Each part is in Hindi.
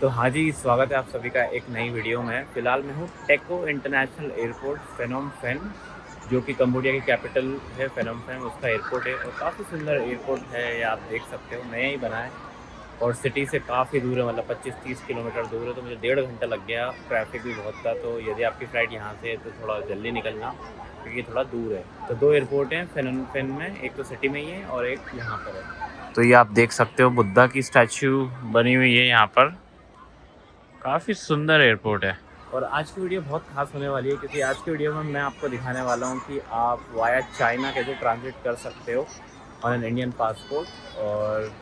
तो हाँ जी, स्वागत है आप सभी का एक नई वीडियो में। फ़िलहाल मैं हूँ टेको इंटरनेशनल एयरपोर्ट फेनोम पेन, जो कि कंबोडिया की कैपिटल है। फेनोम पेन उसका एयरपोर्ट है और काफ़ी सुंदर एयरपोर्ट है, ये आप देख सकते हो, नया ही बना है और सिटी से काफ़ी दूर है, मतलब 25-30 किलोमीटर दूर है। तो मुझे 1.5 घंटा लग गया, ट्रैफ़िक भी बहुत था। तो यदि आपकी फ़्लाइट यहाँ से है तो थोड़ा जल्दी निकलना, क्योंकि ये थोड़ा दूर है। तो 2 एयरपोर्ट हैं फेनोम पेन में, एक तो सिटी में ही है और एक यहाँ पर है। तो ये आप देख सकते हो, बुद्धा की स्टैच्यू बनी हुई है यहाँ पर। काफ़ी सुंदर एयरपोर्ट है और आज की वीडियो बहुत खास होने वाली है, क्योंकि आज की वीडियो में मैं आपको दिखाने वाला हूँ कि आप वाया चाइना कैसे ट्रांजिट कर सकते हो ऑन एन इंडियन पासपोर्ट। और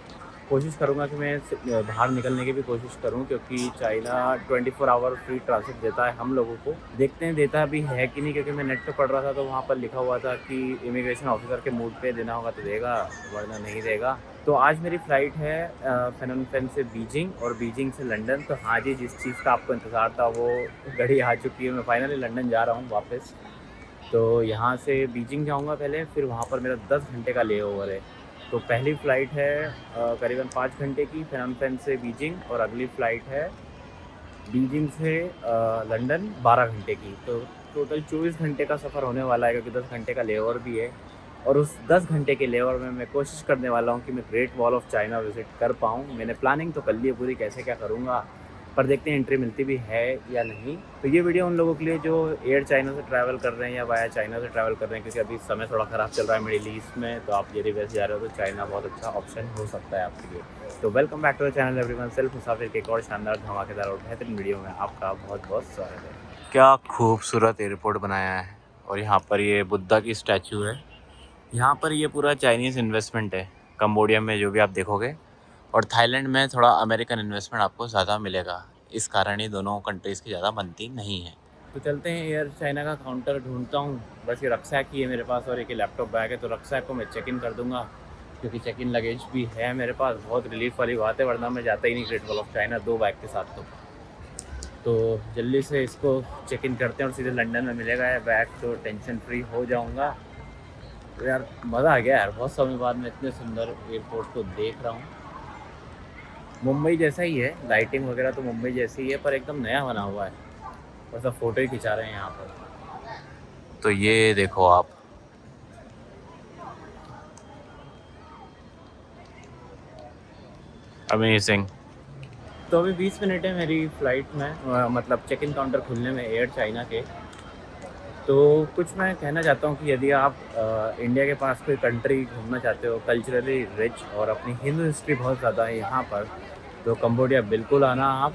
कोशिश करूँगा कि मैं बाहर निकलने की भी कोशिश करूँ, क्योंकि चाइना 24 आवर फ्री ट्रांसिट देता है हम लोगों को। देखते हैं देता भी है कि नहीं, क्योंकि मैं नेट पे पढ़ रहा था तो वहाँ पर लिखा हुआ था कि इमिग्रेशन ऑफिसर के मूड पे देना होगा तो देगा, वरना नहीं देगा। तो आज मेरी फ़्लाइट है फेनोम पेन से बीजिंग और बीजिंग से लंदन। तो हाँ जी, जिस चीज़ का आपको इंतज़ार था वो घड़ी आ चुकी है। मैं फाइनली लंदन जा रहा हूँ वापस। तो यहाँ से बीजिंग जाऊँगा पहले, फिर वहाँ पर मेरा 10 घंटे का लेओवर है। तो पहली फ़्लाइट है करीबन 5 घंटे की फेनोम पेन से बीजिंग, और अगली फ़्लाइट है बीजिंग से लंदन 12 घंटे की। तो टोटल 24 घंटे का सफ़र होने वाला है, क्योंकि 10 घंटे का लेओवर भी है। और उस 10 घंटे के लेओवर में मैं कोशिश करने वाला हूँ कि मैं great wall of China visit कर पाऊँ। मैंने प्लानिंग तो कर ली है पूरी, कैसे क्या करूँगा, पर देखते हैं एंट्री मिलती भी है या नहीं। तो ये वीडियो उन लोगों के लिए जो एयर चाइना से ट्रैवल कर रहे हैं या वाया चाइना से ट्रैवल कर रहे हैं, क्योंकि अभी समय थोड़ा ख़राब चल रहा है मिडिल ईस्ट में। तो आप यदि वैसे जा रहे हो तो चाइना बहुत अच्छा ऑप्शन हो सकता है आपके लिए। तो welcome back to the channel everyone. Self Musafir के एक और शानदार, धमाकेदार और बेहतरीन वीडियो में आपका बहुत बहुत स्वागत है। क्या खूबसूरत एयरपोर्ट बनाया है, और यहाँ पर ये बुद्धा की स्टैचू है। यहाँ पर ये पूरा चाइनीज़ इन्वेस्टमेंट है कंबोडिया में, जो भी आप देखोगे। और थाईलैंड में थोड़ा अमेरिकन इन्वेस्टमेंट आपको ज़्यादा मिलेगा, इस कारण ये दोनों कंट्रीज़ की ज़्यादा बनती नहीं है। तो चलते हैं, एयर चाइना का काउंटर ढूंढता हूँ। बस ये रक्सैक ही है मेरे पास और एक लैपटॉप बैग है, तो रक्सैक को मैं चेक इन कर दूंगा, क्योंकि चेक इन लगेज भी है मेरे पास। बहुत रिलीफ वाली बात है, वरना मैं जाता ही नहीं great wall of China 2 bag के साथ। तो जल्दी से इसको चेक इन करते हैं और सीधे लंदन में मिलेगा ये बैग, तो टेंशन फ्री हो जाऊँगा। तो यार मज़ा आ गया यार, बहुत समय बाद मैं इतने सुंदर एयरपोर्ट को देख रहा हूँ। मुंबई जैसा ही है, लाइटिंग वगैरह तो मुंबई जैसी ही है, पर एकदम नया बना हुआ है। बस अब फ़ोटो ही खिंचा रहे हैं यहाँ पर। तो ये देखो आप, अमेजिंग। तो अभी 20 मिनट है मेरी फ़्लाइट में, मतलब चेक इन काउंटर खुलने में एयर चाइना के। तो कुछ मैं कहना चाहता हूँ कि यदि आप इंडिया के पास कोई कंट्री घूमना चाहते हो, कल्चरली रिच और अपनी हिंदू हिस्ट्री बहुत ज़्यादा है यहाँ पर, तो कंबोडिया बिल्कुल आना आप।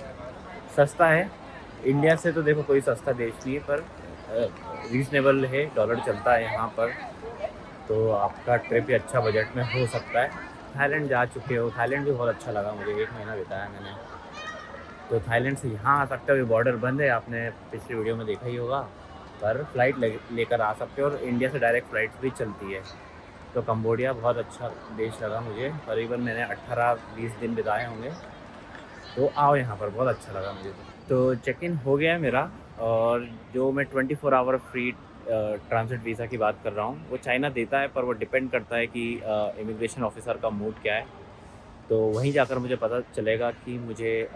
सस्ता है, इंडिया से तो देखो कोई सस्ता देश नहीं है, पर रीज़नेबल है, डॉलर चलता है यहाँ पर। तो आपका ट्रिप भी अच्छा बजट में हो सकता है। थाईलैंड जा चुके हो, थाईलैंड भी बहुत अच्छा लगा मुझे, 1 महीना बिताया मैंने। तो थाईलैंड से यहाँ आ सकते हो, अभी बॉर्डर बंद है, आपने पिछली वीडियो में देखा ही होगा। पर फ्लाइट लेकर आ सकते हो, और इंडिया से डायरेक्ट फ़्लाइट्स भी चलती है। तो कंबोडिया बहुत अच्छा देश लगा मुझे, करीबन मैंने 18-20 दिन बिताए होंगे। तो आओ यहाँ पर, बहुत अच्छा लगा मुझे। तो चेक इन हो गया है मेरा, और जो मैं 24 आवर फ्री ट्रांजिट वीज़ा की बात कर रहा हूँ, वो चाइना देता है, पर वो डिपेंड करता है कि इमिग्रेशन ऑफिसर का मूड क्या है। तो वहीं जाकर मुझे पता चलेगा कि मुझे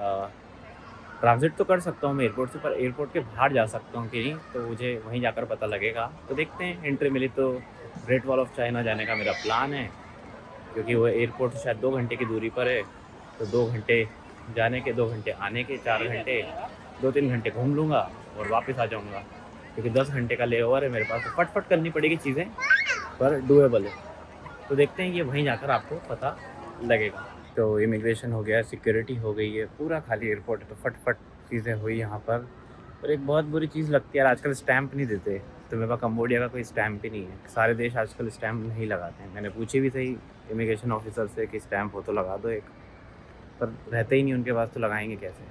ट्रांज़िट तो कर सकता हूँ मैं एयरपोर्ट से, पर एयरपोर्ट के बाहर जा सकता हूँ कि नहीं, तो मुझे वहीं जाकर पता लगेगा। तो देखते हैं, एंट्री मिली तो ग्रेट वॉल ऑफ चाइना जाने का मेरा प्लान है, क्योंकि वो एयरपोर्ट से शायद 2 घंटे की दूरी पर है। तो 2 घंटे जाने के, 2 घंटे आने के, 4 घंटे, 2-3 घंटे घूम लूँगा और वापस आ जाऊँगा, क्योंकि 10 घंटे का लेओवर है मेरे पास। तो फट-फट करनी पड़ेगी चीज़ें, पर डूएबल है। तो देखते हैं, ये वहीं जाकर आपको पता लगेगा। तो इमिग्रेशन हो गया, सिक्योरिटी हो गई है, पूरा खाली एयरपोर्ट है, तो फट-फट चीज़ें हुई यहाँ पर। और एक बहुत बुरी चीज़ लगती है यार, आजकल स्टैंप नहीं देते। तो मेरे पास कंबोडिया का कोई स्टैंप ही नहीं है। सारे देश आजकल स्टैंप नहीं लगाते हैं। मैंने पूछी भी थी इमिग्रेशन ऑफिसर से कि स्टैंप हो तो लगा दो एक, पर रहते ही नहीं उनके पास, तो लगाएँगे कैसे?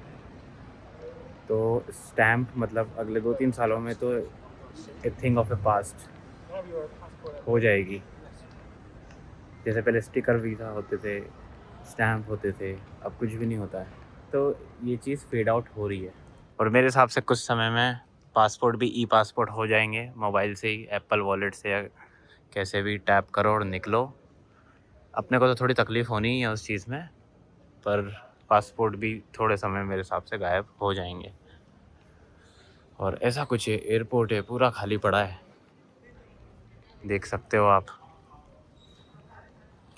तो स्टैंप मतलब अगले 2-3 सालों में तो a thing of the past हो जाएगी। जैसे पहले स्टिकर वीज़ा होते थे, स्टैम्प होते थे, अब कुछ भी नहीं होता है। तो ये चीज़ फेड आउट हो रही है। और मेरे हिसाब से कुछ समय में पासपोर्ट भी ई-पासपोर्ट हो जाएँगे, मोबाइल से ही, एप्पल वॉलेट से या कैसे भी टैप करो और निकलो। अपने को तो थोड़ी तकलीफ़ होनी ही है उस चीज़ में, पर पासपोर्ट भी थोड़े समय मेरे हिसाब से गायब हो जाएंगे। और ऐसा कुछ एयरपोर्ट है, पूरा खाली पड़ा है, देख सकते हो आप।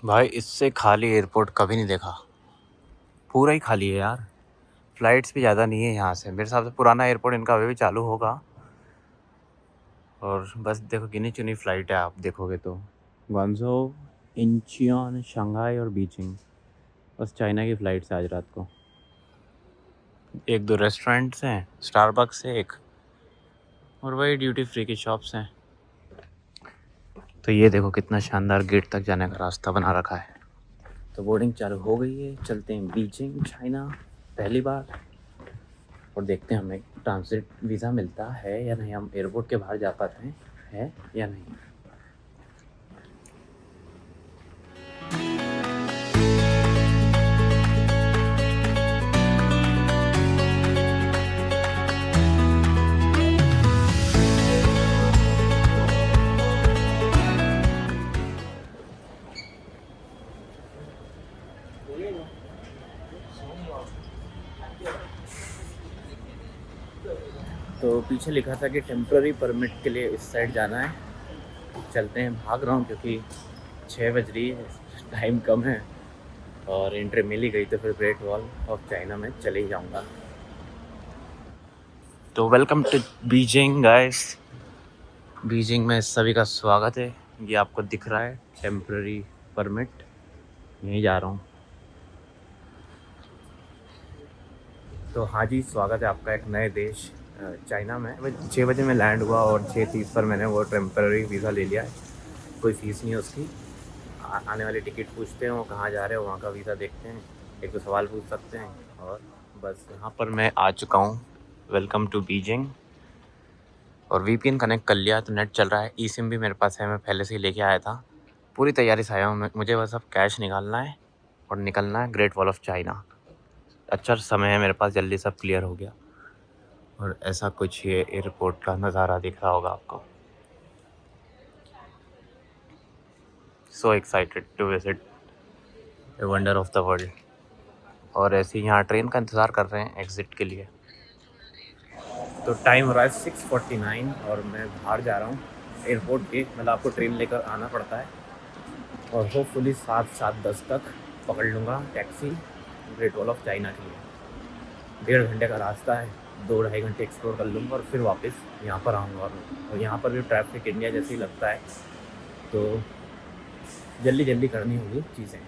भाई इससे खाली एयरपोर्ट कभी नहीं देखा, पूरा ही खाली है यार। फ़्लाइट्स भी ज़्यादा नहीं है यहाँ से, मेरे हिसाब से पुराना एयरपोर्ट इनका अभी भी चालू होगा। और बस देखो गिनी चुनी फ़्लाइट है, आप देखोगे तो ग्वांगझो, इंचियन, शंघाई और बीजिंग, बस चाइना की फ़्लाइट्स आज रात को। एक दो रेस्टोरेंट्स हैं, स्टारबक्स है एक, और वही ड्यूटी फ्री की शॉप्स हैं। तो ये देखो कितना शानदार गेट तक जाने का रास्ता बना रखा है। तो बोर्डिंग चालू हो गई है, चलते हैं बीजिंग चाइना पहली बार, और देखते हैं हमें ट्रांजिट वीज़ा मिलता है या नहीं, हम एयरपोर्ट के बाहर जा पाते हैं है या नहीं। तो पीछे लिखा था कि टेम्प्ररी परमिट के लिए इस साइड जाना है। चलते हैं, भाग रहा हूँ क्योंकि 6 बज रही है, टाइम कम है, और एंट्री मिल ही गई तो फिर ग्रेट वॉल ऑफ चाइना में चले ही जाऊँगा। तो welcome to Beijing guys. Beijing में सभी का स्वागत है। ये आपको दिख रहा है टेम्प्ररी परमिट, यहीं जा रहा हूँ। तो हाँ जी, स्वागत है आपका एक नए देश चाइना में। 6 बजे में लैंड हुआ और 6:30 पर मैंने वो टेम्पररी वीज़ा ले लिया है। कोई फ़ीस नहीं है उसकी। आने वाली टिकट पूछते हैं वो कहाँ जा रहे हो, वहाँ का वीज़ा देखते हैं, एक दो सवाल पूछ सकते हैं, और बस यहाँ पर मैं आ चुका हूँ। Welcome to Beijing. और VPN कनेक्ट कर लिया तो नेट चल रहा है। eSIM भी मेरे पास है, मैं पहले से ही लेके आया था। पूरी तैयारी से आया हूँ मुझे बस अब कैश निकालना है और निकलना है ग्रेट वॉल ऑफ चाइना। अच्छा समय है मेरे पास, जल्दी सब क्लियर हो गया। और ऐसा कुछ ये एयरपोर्ट का नज़ारा दिख रहा होगा आपको। So excited to visit a wonder of the world. और ऐसे ही यहाँ ट्रेन का इंतज़ार कर रहे हैं एग्ज़िट के लिए। तो टाइम हो रहा है 6:49 और मैं बाहर जा रहा हूँ एयरपोर्ट के। मतलब आपको ट्रेन लेकर आना पड़ता है, और होपफुली 7:10 तक पकड़ लूँगा taxi great wall of China के लिए। 1.5 घंटे का रास्ता है, 2-2.5 घंटे एक्सप्लोर कर लूँगा और फिर वापस यहाँ पर आऊँगा। और यहाँ पर भी ट्रैफिक इंडिया जैसे ही लगता है, तो जल्दी जल्दी करनी होगी चीज़ें।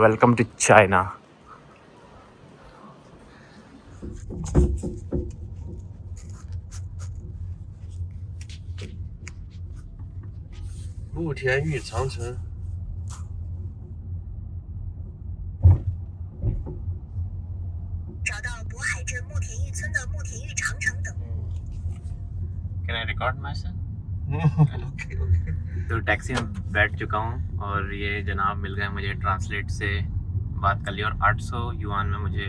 Welcome to China I record myself? Okay okay. तो टैक्सी में बैठ चुका हूँ और ये जनाब मिल गए मुझे, ट्रांसलेट से बात कर ली, और 800 युआन में मुझे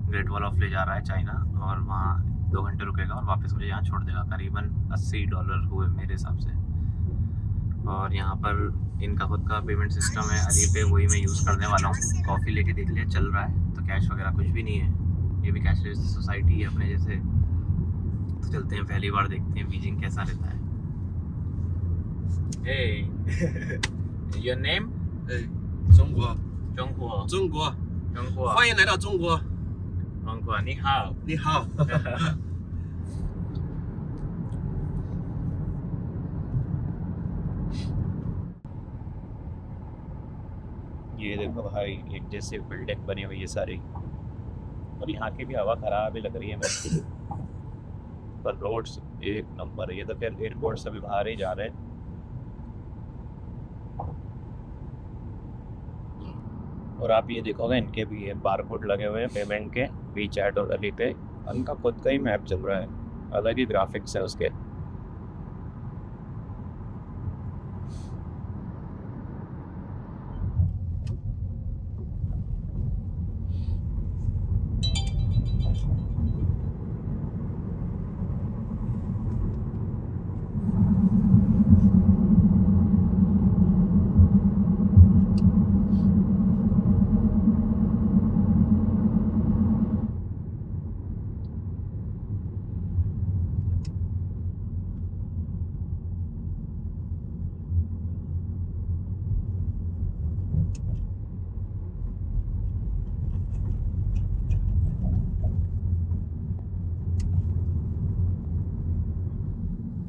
ग्रेट वॉल ऑफ ले जा रहा है चाइना, और वहाँ 2 घंटे रुकेगा और वापस मुझे यहाँ छोड़ देगा। करीबन $80 हुए मेरे हिसाब से। और यहाँ पर इनका खुद का पेमेंट सिस्टम है, अलीपे, वही मैं यूज़ करने वाला हूँ। कॉफ़ी लेके देख लिया, चल रहा है, तो कैश वगैरह कुछ भी नहीं है। ये भी कैशलेस सोसाइटी है अपने जैसे। तो चलते हैं, पहली बार देखते हैं बीजिंग कैसा रहता है। Hey, your name? 中国，中国，中国，中国，欢迎来到中国。中国，你好。你好，ये देखो भाई, एक जैसे बिल्डिंग बनी हुई है सारी, और यहाँ की भी हवा खराब ही लग रही है मेरे को, पर रोड्स एक नंबर है। ये तो फिर एयरपोर्ट से भी बाहर ही जा रहे हैं। और आप ये देखोगे इनके भी ये बारकोड लगे हुए हैं पेमेंट के, वीचैट और अलीपे। इनका खुद का ही मैप चल रहा है, अलग ही ग्राफिक्स है उसके।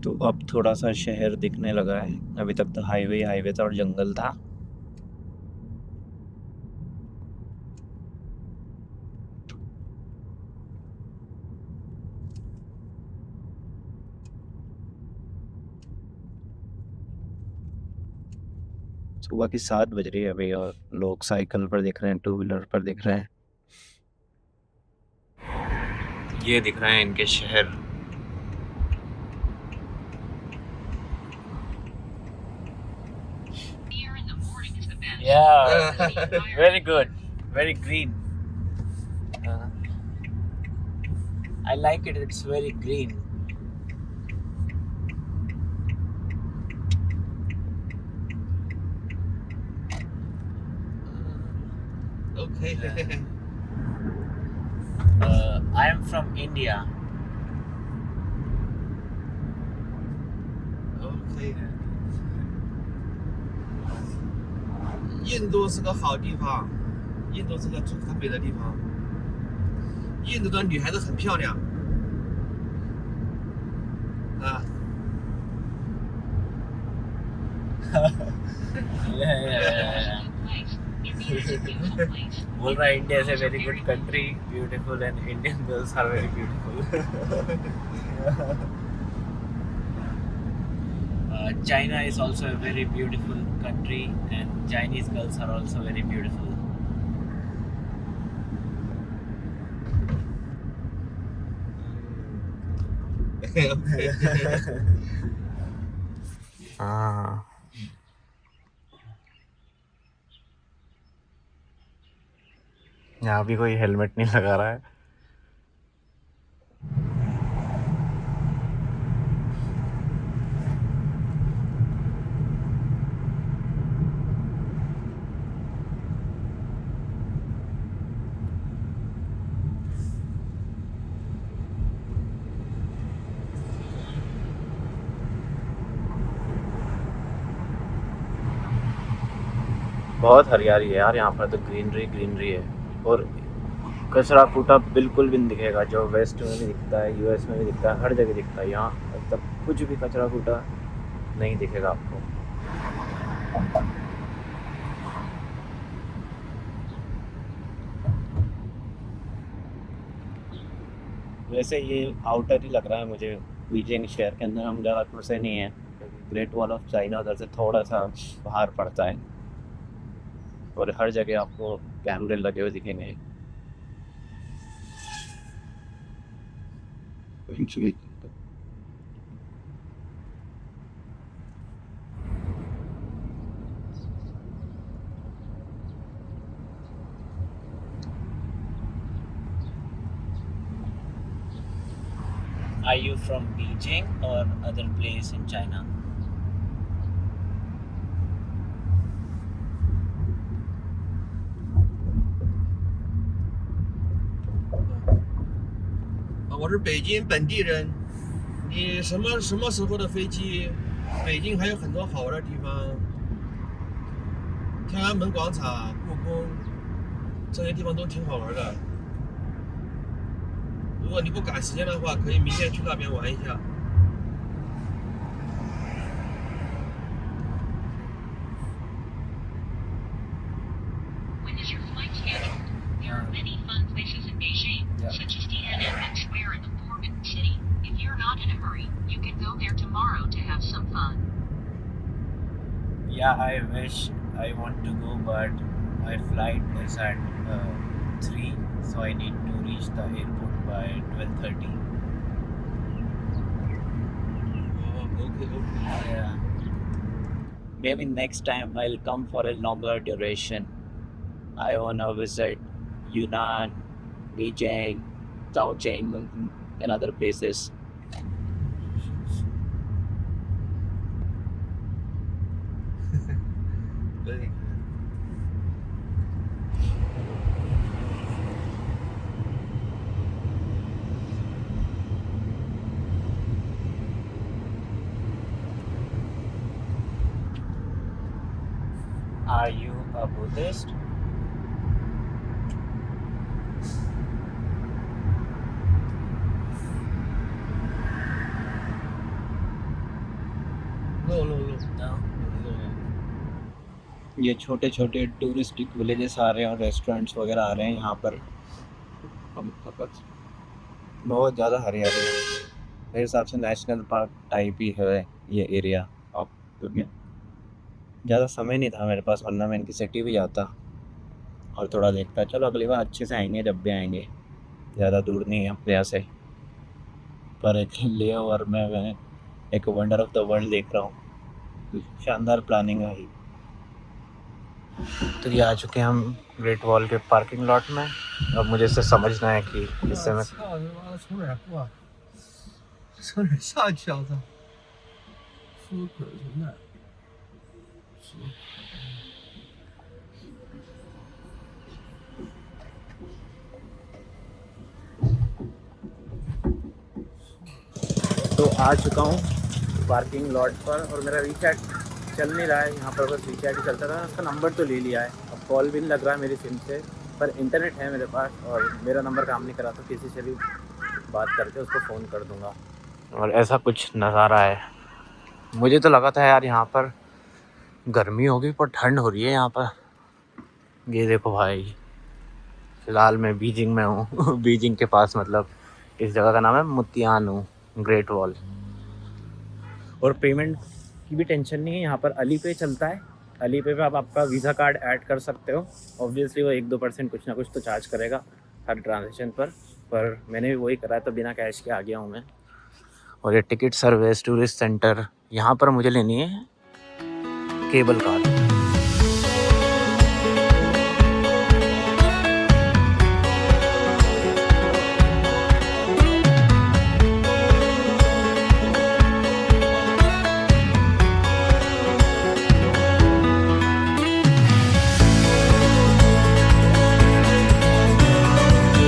तो अब थोड़ा सा शहर दिखने लगा है। अभी तक तो हाईवे था और जंगल था। सुबह की 7 बज रही है अभी और लोग साइकिल पर दिख रहे हैं, टू व्हीलर पर दिख रहे हैं। ये दिख रहे हैं इनके शहर। Yeah, very good, very green. I like it. It's very green. Okay. I am from India. OK。印度是个好地方，印度是个特别的地方。印度的女孩子很漂亮。啊。Yeah. बोल रहा है India is a very good country, beautiful and Indian girls are very beautiful. China is also a very beautiful country and Chinese girls are also very beautiful. हाँ, यहाँ भी कोई हेलमेट नहीं लगा रहा है। बहुत हरियाली है यार, यहाँ पर तो ग्रीनरी है और कचरा कूटा बिल्कुल भी नहीं दिखेगा, जो वेस्ट में भी दिखता है, यूएस में भी दिखता है, हर जगह दिखता है। यहाँ तब कुछ भी कचरा कूटा नहीं दिखेगा आपको। वैसे ये आउटर ही लग रहा है मुझे, बीजिंग शहर के अंदर हम ज़्यादा घुसे नहीं हैं, ग्रेट वॉल ऑफ चाइना उधर से थोड़ा सा बाहर पड़ता है और हर जगह आपको कैमरे लगे हुए दिखेंगे। Are you from Beijing or other place in China? Ah, 我是北京本地人。你什么时候的飞机？北京还有很多好玩的地方，天安门广场、故宫，这些地方都挺好玩的。如果你不赶时间的话，可以明天去那边玩一下。When is your flight scheduled? There are many fun places in Beijing, such as Tiananmen Square in the Forbidden City. If you're not in a hurry, you can go there tomorrow to have some fun. Yeah, I wish I want to go, but my flight is at 3, so I need to reach the airport by 12:30. Oh, OK. Yeah. Maybe next time I'll come for a longer duration. I wanna visit Yunnan, Beijing, Zhaocheng, and other places. Are you a Buddhist? ये छोटे छोटे टूरिस्टिक विलेजेस आ रहे हैं और रेस्टोरेंट्स वगैरह आ रहे हैं यहाँ पर। बहुत ज़्यादा हरियाली है, मेरे हिसाब से नेशनल पार्क टाइप ही है ये एरिया। अब क्योंकि ज़्यादा समय नहीं था मेरे पास, वरना मैं इनकी सिटी भी जाता और थोड़ा देखता। चलो अगली बार अच्छे से आएंगे, जब भी आएंगे। ज़्यादा दूर नहीं है अपने यहाँ से, पर एक ले और मैं एक वंडर ऑफ द वर्ल्ड देख रहा हूँ। शानदार प्लानिंग है। तो ये आ चुके हैं हम ग्रेट वॉल के पार्किंग लॉट में। अब मुझे इससे समझना है कि इससे मैं तो आ चुका हूँ पार्किंग लॉट पर और मेरा रीचैट चल नहीं रहा है यहाँ पर। बस रीचैट ही चलता था। उसका नंबर तो ले लिया है, अब कॉल भी नहीं लग रहा है मेरी सिम से, पर इंटरनेट है मेरे पास और मेरा नंबर काम नहीं करा, तो किसी से भी बात करके उसको फ़ोन कर दूँगा। और ऐसा कुछ नज़ारा है। मुझे तो लगा था यार यहाँ पर गर्मी होगी, पर ठंड हो रही है यहाँ पर। ये देखो भाई, फ़िलहाल मैं बीजिंग में हूँ बीजिंग के पास, मतलब इस जगह का नाम है मुतियानू ग्रेट वॉल। और पेमेंट की भी टेंशन नहीं है, यहाँ पर अलीपे चलता है। अलीपे पे आप आपका वीज़ा कार्ड ऐड कर सकते हो। ऑब्वियसली वो 1-2% कुछ ना कुछ तो चार्ज करेगा हर ट्रांजेक्शन पर मैंने भी वही करा है, तो बिना कैश के आ गया हूँ मैं। और ये टिकट सर्विस टूरिस्ट सेंटर, यहाँ पर मुझे लेनी है केबल कार्ड।